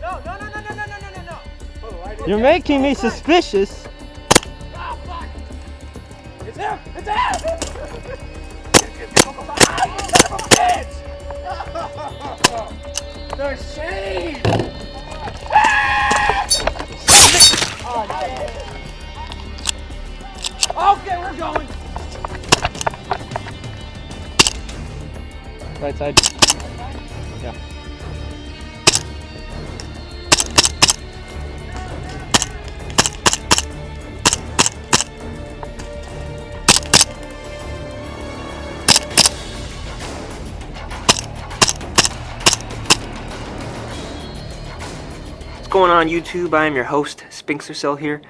No, no, no, no, no, no, no, no, no. You're making me suspicious. Oh, fuck. It's him! It's him! The shade! Okay, we're going. Right side. Yeah. What's going on YouTube? I am your host, Spinkstercell here.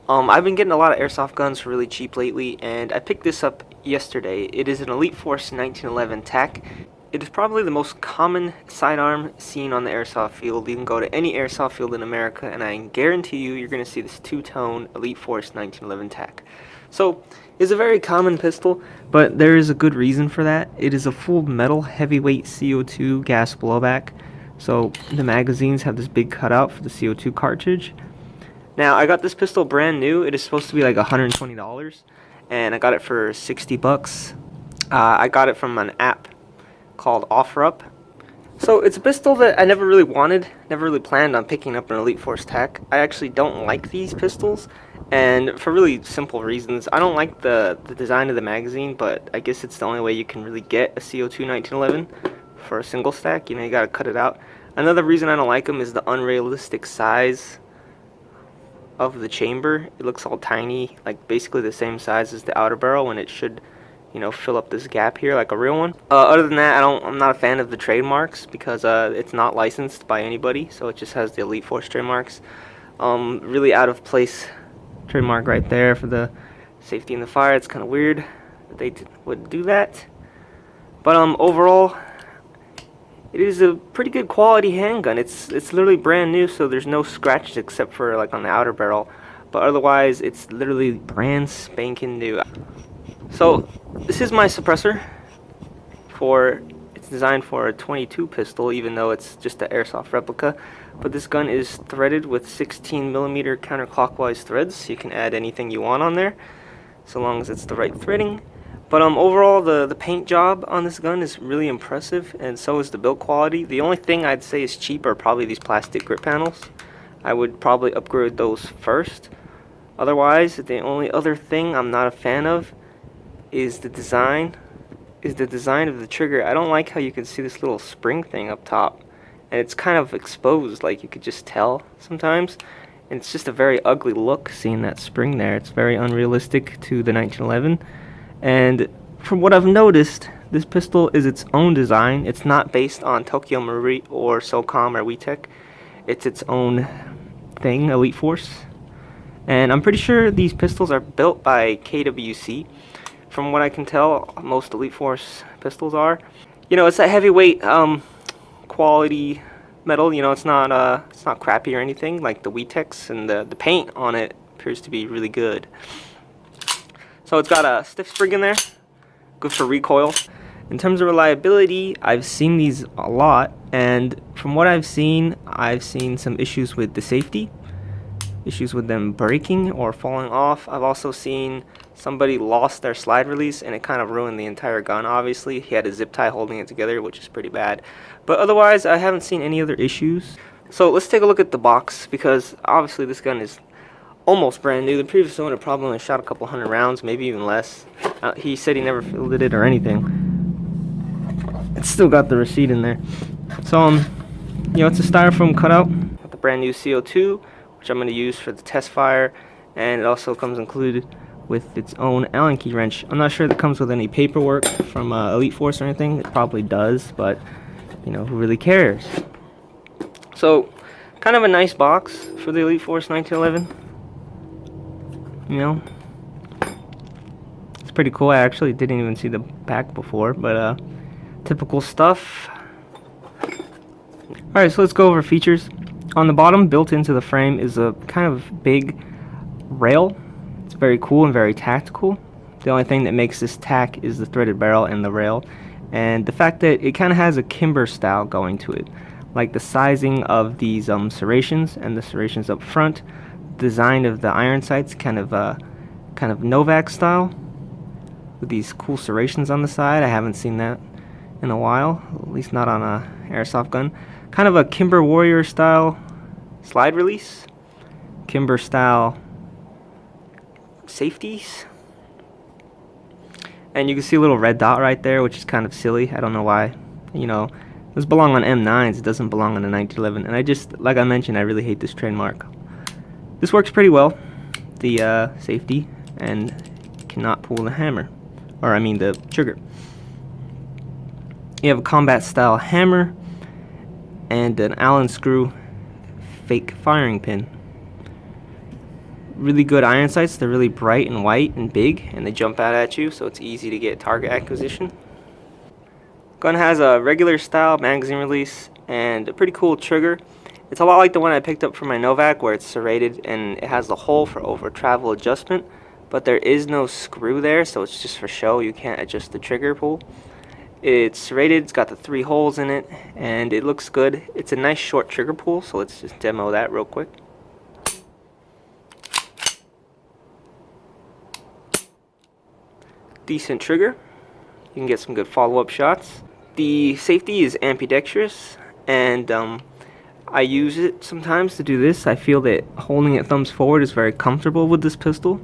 I've been getting a lot of airsoft guns for really cheap lately, and I picked this up yesterday. It is an Elite Force 1911 TAC. It is probably the most common sidearm seen on the airsoft field. You can go to any airsoft field in America, and I guarantee you're going to see this two-tone Elite Force 1911 TAC. So, it's a very common pistol, but there is a good reason for that. It is a full metal heavyweight CO2 gas blowback. So the magazines have this big cutout for the CO2 cartridge. Now I got this pistol brand new. It is supposed to be like $120, and I got it for 60 bucks. I got it from an app called OfferUp. So it's a pistol that I never really wanted, never really planned on picking up an Elite Force TAC. I actually don't like these pistols, and for really simple reasons. I don't like the design of the magazine, but I guess it's the only way you can really get a CO2 1911. For a single stack, you gotta cut it out. Another reason I don't like them is the unrealistic size of the chamber. It looks all tiny, like basically the same size as the outer barrel, when it should, fill up this gap here like a real one. Other than that, I'm not a fan of the trademarks because it's not licensed by anybody, so it just has the Elite Force trademarks. Really out of place trademark right there for the safety in the fire. It's kind of weird that they would do that, but overall, it is a pretty good quality handgun. It's literally brand new, so there's no scratches except for like on the outer barrel, but otherwise it's literally brand spanking new. So this is my suppressor. It's designed for a 22 pistol, even though it's just an airsoft replica. But this gun is threaded with 16mm counterclockwise threads, so you can add anything you want on there, so long as it's the right threading. But overall, the paint job on this gun is really impressive, and so is the build quality. The only thing I'd say is cheap are probably these plastic grip panels. I would probably upgrade those first. Otherwise, the only other thing I'm not a fan of is the design of the trigger. I don't like how you can see this little spring thing up top, and it's kind of exposed, like you could just tell sometimes. And it's just a very ugly look seeing that spring there. It's very unrealistic to the 1911. And from what I've noticed, this pistol is its own design. It's not based on Tokyo Marui or SOCOM or WeTech. It's its own thing, Elite Force. And I'm pretty sure these pistols are built by KWC. From what I can tell, most Elite Force pistols are. It's a heavyweight quality metal. It's not crappy or anything like the WeTechs, and the paint on it appears to be really good. So it's got a stiff spring in there, good for recoil. In terms of reliability, I've seen these a lot, and from what I've seen some issues with the safety, issues with them breaking or falling off. I've also seen somebody lost their slide release, and it kind of ruined the entire gun. Obviously, he had a zip tie holding it together, which is pretty bad. But otherwise, I haven't seen any other issues. So let's take a look at the box, because obviously this gun is almost brand new. The previous owner probably only shot a couple hundred rounds, maybe even less. He said he never fielded it or anything. It's still got the receipt in there. So it's a styrofoam cutout with the brand new CO2, which I'm going to use for the test fire, and it also comes included with its own Allen key wrench. I'm not sure if it comes with any paperwork from Elite Force or anything. It probably does, but who really cares? So kind of a nice box for the Elite Force 1911. It's pretty cool. I actually didn't even see the back before, but typical stuff. Alright, so let's go over features. On the bottom, built into the frame, is a kind of big rail. It's very cool and very tactical. The only thing that makes this TAC is the threaded barrel and the rail, and the fact that it kind of has a Kimber style going to it. like the sizing of these serrations and the serrations up front. Design of the iron sights, kind of Novak style, with these cool serrations on the side. I haven't seen that in a while, at least not on a airsoft gun. Kind of a Kimber Warrior style slide release, Kimber style safeties, and you can see a little red dot right there, which is kind of silly. I don't know why. You know, this belong on M9s. It doesn't belong on a 1911. And I just, like I mentioned, I really hate this trademark. This works pretty well, the safety, and cannot pull the hammer, or I mean the trigger. You have a combat style hammer and an Allen screw fake firing pin. Really good iron sights. They're really bright and white and big, and they jump out at you, so it's easy to get target acquisition. Gun has a regular style magazine release and a pretty cool trigger. It's a lot like the one I picked up from my Novak, where it's serrated and it has the hole for over travel adjustment, but there is no screw there, so it's just for show. You can't adjust the trigger pull. It's serrated, it's got the 3 holes in it, and it looks good. It's a nice short trigger pull, so let's just demo that real quick. Decent trigger. You can get some good follow-up shots. The safety is ambidextrous, and I use it sometimes to do this. I feel that holding it thumbs forward is very comfortable with this pistol,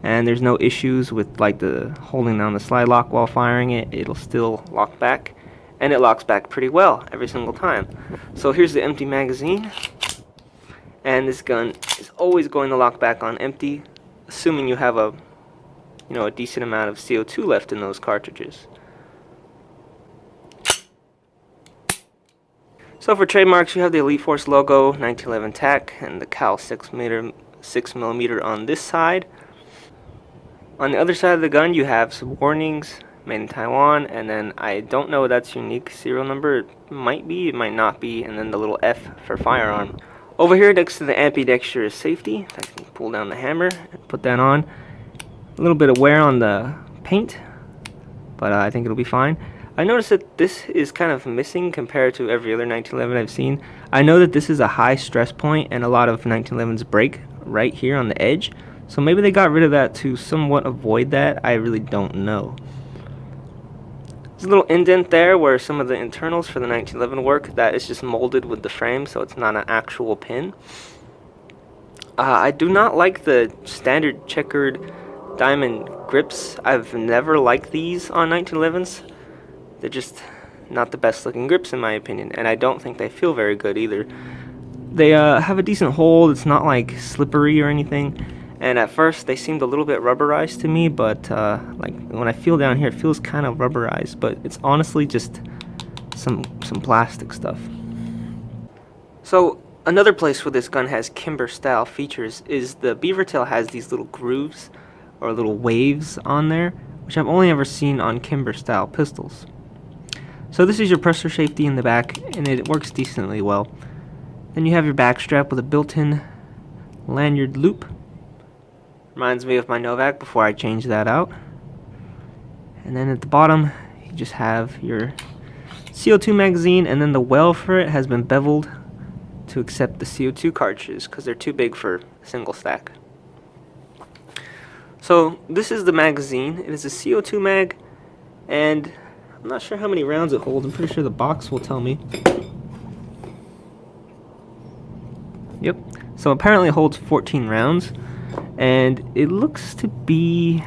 and there's no issues with like the holding down the slide lock while firing it. It'll still lock back, and it locks back pretty well every single time. So here's the empty magazine, and this gun is always going to lock back on empty, assuming you have a decent amount of CO2 left in those cartridges. So for trademarks, you have the Elite Force logo, 1911 TAC, and the Cal 6mm on this side. On the other side of the gun, you have some warnings, made in Taiwan, and then I don't know if that's unique serial number. It might be, it might not be, and then the little F for firearm. Over here next to the ambidextrous safety, I can pull down the hammer and put that on. A little bit of wear on the paint, but I think it'll be fine. I noticed that this is kind of missing compared to every other 1911 I've seen. I know that this is a high stress point, and a lot of 1911s break right here on the edge, so maybe they got rid of that to somewhat avoid that. I really don't know. There's a little indent there where some of the internals for the 1911 work. That is just molded with the frame, so it's not an actual pin. I do not like the standard checkered diamond grips. I've never liked these on 1911s. They're just not the best looking grips in my opinion, and I don't think they feel very good either. They have a decent hold. It's not like slippery or anything, and at first they seemed a little bit rubberized to me, but like when I feel down here, it feels kind of rubberized, but it's honestly just some plastic stuff. So another place where this gun has Kimber style features is the beaver tail has these little grooves or little waves on there, which I've only ever seen on Kimber style pistols. So this is your pressure safety in the back, and it works decently well. Then you have your back strap with a built-in lanyard loop. Reminds me of my Novak before I changed that out. And then at the bottom, you just have your CO2 magazine, and then the well for it has been beveled to accept the CO2 cartridges because they're too big for a single stack. So this is the magazine. It is a CO2 mag, and I'm not sure how many rounds it holds. I'm pretty sure the box will tell me. Yep. So apparently it holds 14 rounds, and it looks to be,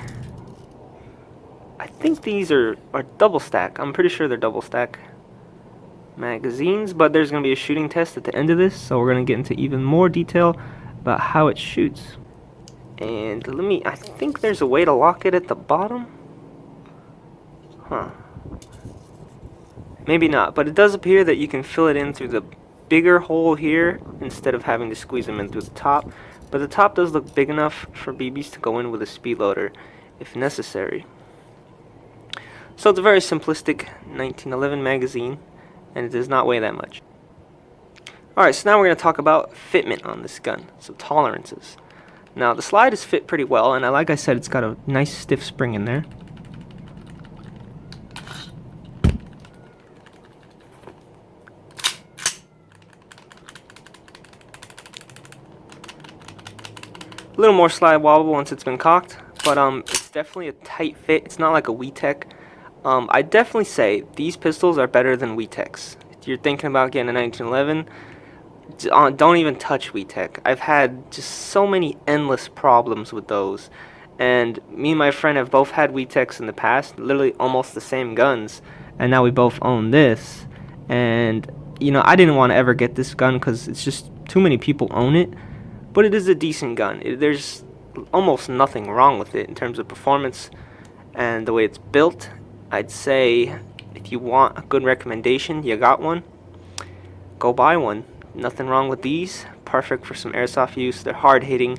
I think these are double stack. I'm pretty sure they're double stack magazines, but there's going to be a shooting test at the end of this, so we're going to get into even more detail about how it shoots. And I think there's a way to lock it at the bottom. Huh. Maybe not, but it does appear that you can fill it in through the bigger hole here instead of having to squeeze them in through the top. But the top does look big enough for BBs to go in with a speed loader if necessary. So it's a very simplistic 1911 magazine, and it does not weigh that much. Alright, so now we're going to talk about fitment on this gun, so tolerances. Now the slide is fit pretty well, and like I said, it's got a nice stiff spring in there. A little more slide wobble once it's been cocked, but it's definitely a tight fit. It's not like a WeTech. I definitely say these pistols are better than WeTechs. If you're thinking about getting a 1911, don't even touch WeTech. I've had just so many endless problems with those, and me and my friend have both had WeTechs in the past, literally almost the same guns, and now we both own this. And you know, I didn't want to ever get this gun because it's just too many people own it, but it is a decent gun. There's almost nothing wrong with it in terms of performance and the way it's built. I'd say if you want a good recommendation, you got one, go buy one. Nothing wrong with these. Perfect for some airsoft use. They're hard hitting,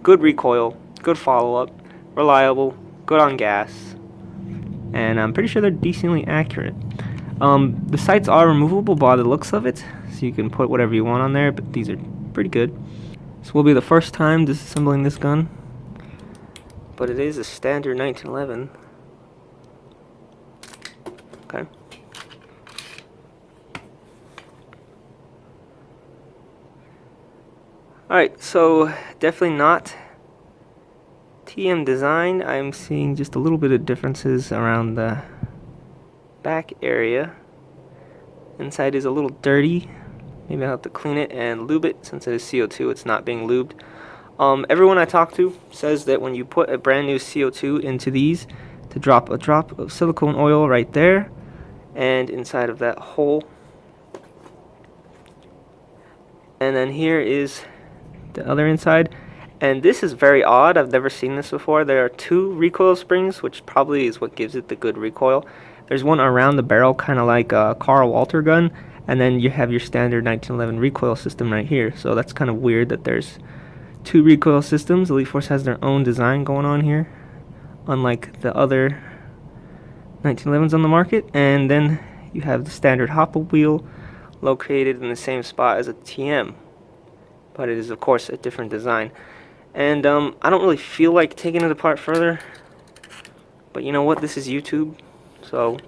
good recoil, good follow up, reliable, good on gas, and I'm pretty sure they're decently accurate. The sights are removable by the looks of it, so you can put whatever you want on there, but these are pretty good. This will be the first time disassembling this gun, but it is a standard 1911. Okay. Alright, so definitely not TM design. I'm seeing just a little bit of differences around the back area. Inside is a little dirty. Maybe I'll have to clean it and lube it. Since it is CO2, it's not being lubed. Everyone I talk to says that when you put a brand new CO2 into these, to drop a drop of silicone oil right there and inside of that hole. And then here is the other inside, and this is very odd. I've never seen this before. There are two recoil springs, which probably is what gives it the good recoil. There's one around the barrel, kind of like a Carl Walter gun, and then you have your standard 1911 recoil system right here. So that's kind of weird that there's two recoil systems. Elite Force has their own design going on here, unlike the other 1911s on the market. And then you have the standard hopper wheel located in the same spot as a TM, but it is of course a different design. And I don't really feel like taking it apart further, but you know what, this is YouTube, so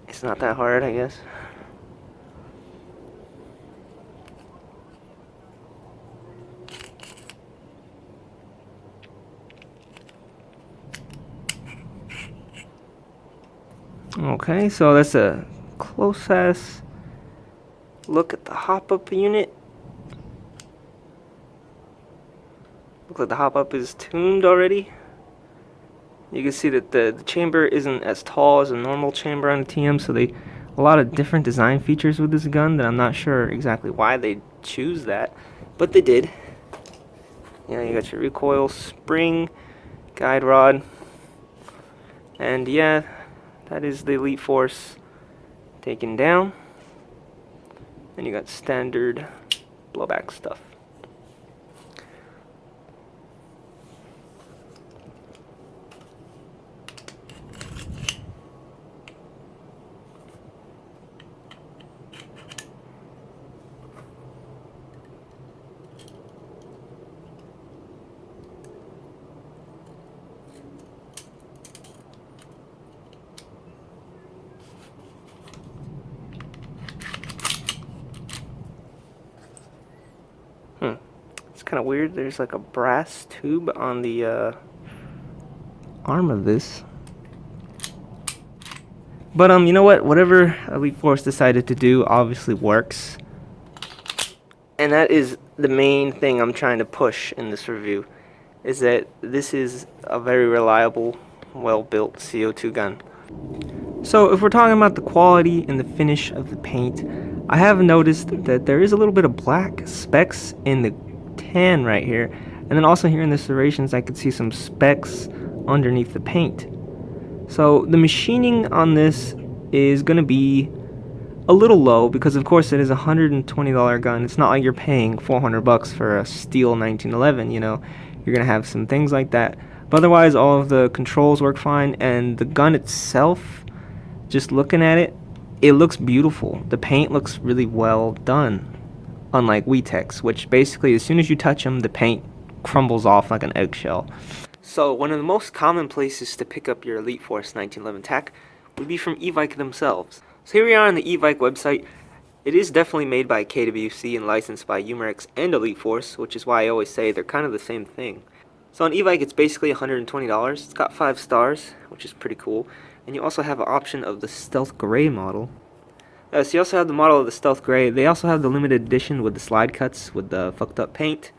it's not that hard, I guess. Okay, so that's a close ass look at the hop-up unit. Looks like the hop-up is tuned already. You can see that the chamber isn't as tall as a normal chamber on the TM, so a lot of different design features with this gun that I'm not sure exactly why they choose that, but they did. You know, you got your recoil spring, guide rod, and yeah, that is the Elite Force taken down. And you got standard blowback stuff. It's kind of weird. There's like a brass tube on the arm of this. But you know what? Whatever Elite Force decided to do obviously works. And that is the main thing I'm trying to push in this review, is that this is a very reliable, well-built CO2 gun. So if we're talking about the quality and the finish of the paint, I have noticed that there is a little bit of black specks in the tan right here, and then also here in the serrations I could see some specks underneath the paint. So the machining on this is going to be a little low because of course it is a $120 gun. It's not like you're paying $400 for a steel 1911, you know. You're going to have some things like that, but otherwise all of the controls work fine, and the gun itself, just looking at it, it looks beautiful. The paint looks really well done, unlike WeTechs, which basically as soon as you touch them, the paint crumbles off like an eggshell. So one of the most common places to pick up your Elite Force 1911 tack would be from Evike themselves. So here we are on the Evike website. It is definitely made by KWC and licensed by Umarex and Elite Force, which is why I always say they're kind of the same thing. So on e-bike it's basically $120. It's got 5 stars, which is pretty cool. And you also have an option of the Stealth Gray model. So you also have the model of the Stealth Gray. They also have the limited edition with the slide cuts with the fucked up paint.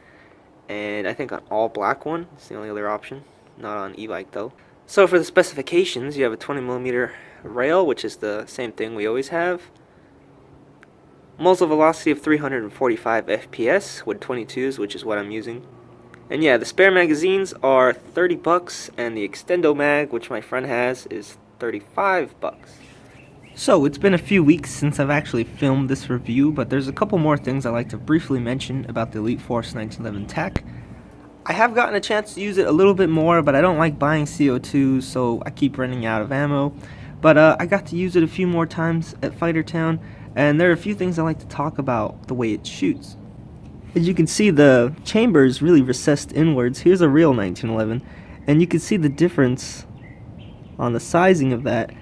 And I think an all black one. It's the only other option. Not on e-bike though. So for the specifications, you have a 20mm rail, which is the same thing we always have. Muzzle velocity of 345 FPS with 22s, which is what I'm using. And yeah, the spare magazines are $30, and the Extendo mag, which my friend has, is $35. So it's been a few weeks since I've actually filmed this review, but there's a couple more things I'd like to briefly mention about the Elite Force 1911 TAC. I have gotten a chance to use it a little bit more, but I don't like buying CO2, so I keep running out of ammo. But I got to use it a few more times at Fighter Town, and there are a few things I like to talk about the way it shoots. As you can see, the chamber is really recessed inwards. Here's a real 1911, and you can see the difference on the sizing of that.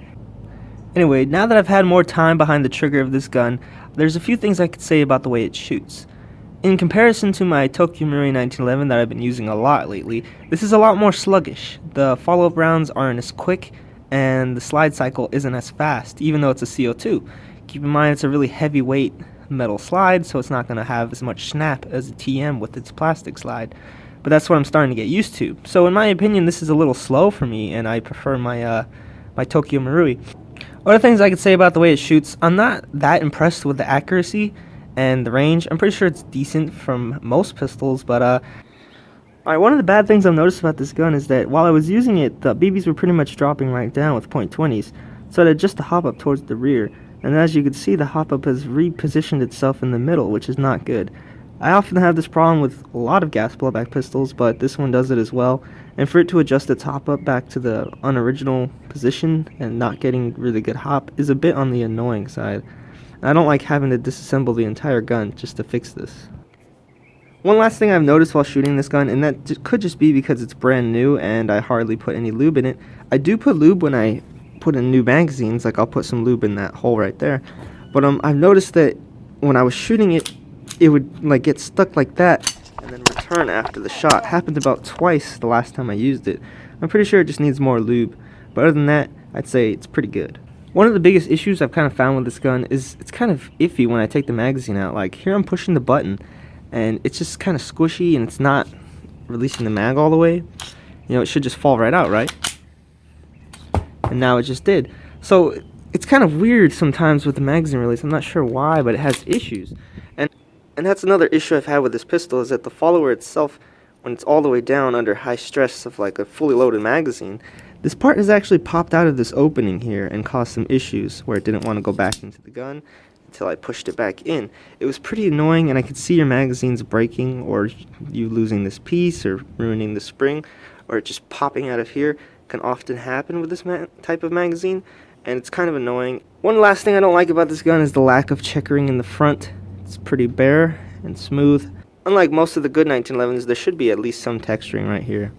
Anyway, now that I've had more time behind the trigger of this gun, there's a few things I could say about the way it shoots. In comparison to my Tokyo Marui 1911 that I've been using a lot lately, this is a lot more sluggish. The follow-up rounds aren't as quick, and the slide cycle isn't as fast, even though it's a CO2. Keep in mind it's a really heavyweight metal slide, so it's not going to have as much snap as a TM with its plastic slide. But that's what I'm starting to get used to. So in my opinion, this is a little slow for me, and I prefer my my Tokyo Marui. Other things I could say about the way it shoots, I'm not that impressed with the accuracy and the range. I'm pretty sure it's decent from most pistols, but alright, one of the bad things I've noticed about this gun is that while I was using it, the BBs were pretty much dropping right down with .20s, so I had just to hop up towards the rear. And as you can see, the hop-up has repositioned itself in the middle, which is not good. I often have this problem with a lot of gas blowback pistols, but this one does it as well. And for it to adjust its hop-up back to the unoriginal position and not getting really good hop is a bit on the annoying side. I don't like having to disassemble the entire gun just to fix this. One last thing I've noticed while shooting this gun, and that could just be because it's brand new and I hardly put any lube in it. I do put lube when I put in new magazines, like I'll put some lube in that hole right there, but I've noticed that when I was shooting it, it would like get stuck like that and then return after the shot. Happened about twice the last time I used it. I'm pretty sure it just needs more lube, but other than that, I'd say it's pretty good. One of the biggest issues I've kind of found with this gun is it's kind of iffy when I take the magazine out. Like here I'm pushing the button and it's just kind of squishy and it's not releasing the mag all the way. You know, it should just fall right out, right? And now it just did. So it's kind of weird sometimes with the magazine release. I'm not sure why, but it has issues. And that's another issue I've had with this pistol, is that the follower itself, when it's all the way down under high stress of like a fully loaded magazine, this part has actually popped out of this opening here and caused some issues where it didn't want to go back into the gun until I pushed it back in. It was pretty annoying, and I could see your magazines breaking or you losing this piece or ruining the spring or it just popping out of here. Can often happen with this type of magazine, and it's kind of annoying. One last thing I don't like about this gun is the lack of checkering in the front. It's pretty bare and smooth. Unlike most of the good 1911s, there should be at least some texturing right here.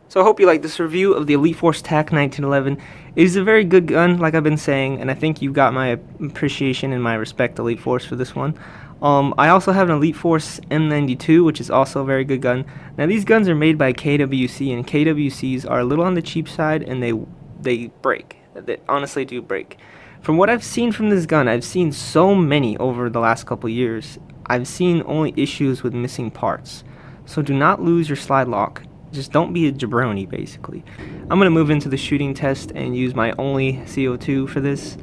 So I hope you like this review of the Elite Force TAC 1911. It is a very good gun, like I've been saying, and I think you got my appreciation and my respect to Elite Force for this one. I also have an Elite Force M92, which is also a very good gun. Now these guns are made by KWC, and KWCs are a little on the cheap side, and they break. They honestly do break. From what I've seen from this gun, I've seen so many over the last couple years. I've seen only issues with missing parts. So do not lose your slide lock. Just don't be a jabroni, basically. I'm going to move into the shooting test and use my only CO2 for this.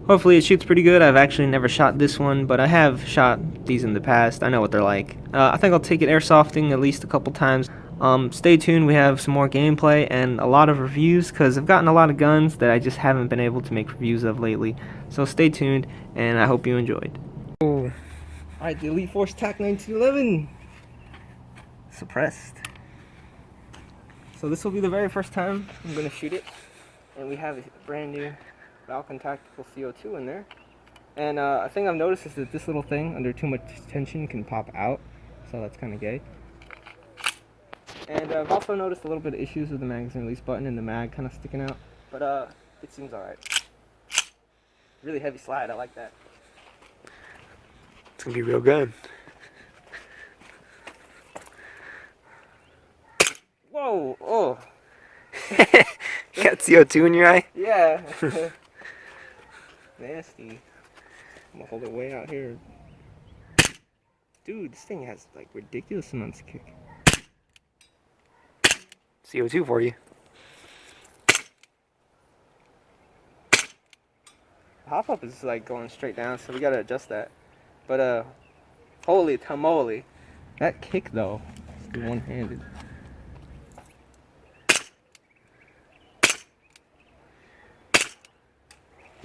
Hopefully it shoots pretty good. I've actually never shot this one, but I have shot these in the past. I know what they're like. I think I'll take it airsofting at least a couple times. Stay tuned. We have some more gameplay and a lot of reviews, because I've gotten a lot of guns that I just haven't been able to make reviews of lately. So stay tuned, and I hope you enjoyed. Oh, alright, the Elite Force TAC 1911. Suppressed. So this will be the very first time I'm going to shoot it, and we have a brand new Falcon Tactical CO2 in there. And a thing I've noticed is that this little thing under too much tension can pop out, so that's kind of gay. And I've also noticed a little bit of issues with the magazine release button and the mag kind of sticking out, but it seems alright. Really heavy slide, I like that. It's gonna be real good. Whoa! Oh! You got CO2 in your eye? Yeah! Nasty. I'm gonna hold it way out here. Dude, this thing has like ridiculous amounts of kick. CO2 for you. Hop up is like going straight down, so we gotta adjust that. But holy tamale. That kick though, is one-handed.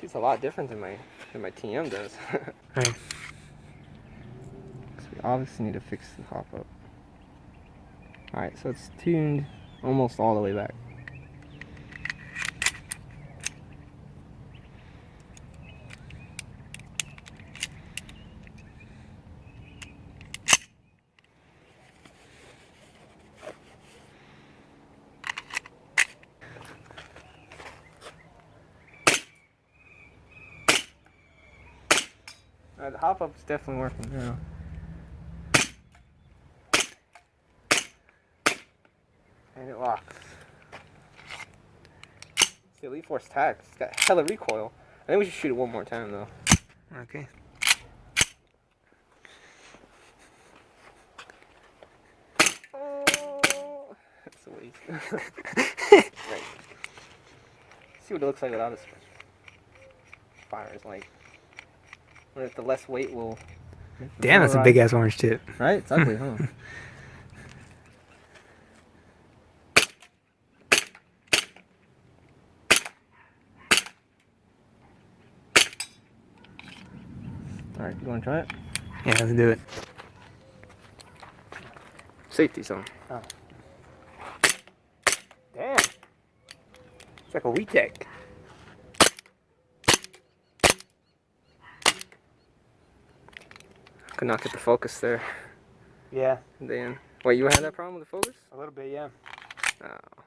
It's a lot different than my TM does. Right. So we obviously need to fix the hop up. Alright, so it's tuned almost all the way back. The hop up is definitely working now. And it locks. It's the Elite Force tag. It's got hella recoil. I think we should shoot it one more time though. Okay. Oh, that's a waste. Right. See what it looks like without a fire is like. What if the less weight will... Damn, that's a big ass orange tip. Right? It's ugly, huh? Alright, you wanna try it? Yeah, let's do it. Safety zone. Oh. Damn. It's like a retake. Could not get the focus there. Yeah, Dan. Wait, you had that problem with the focus? a little bit, yeah. Oh.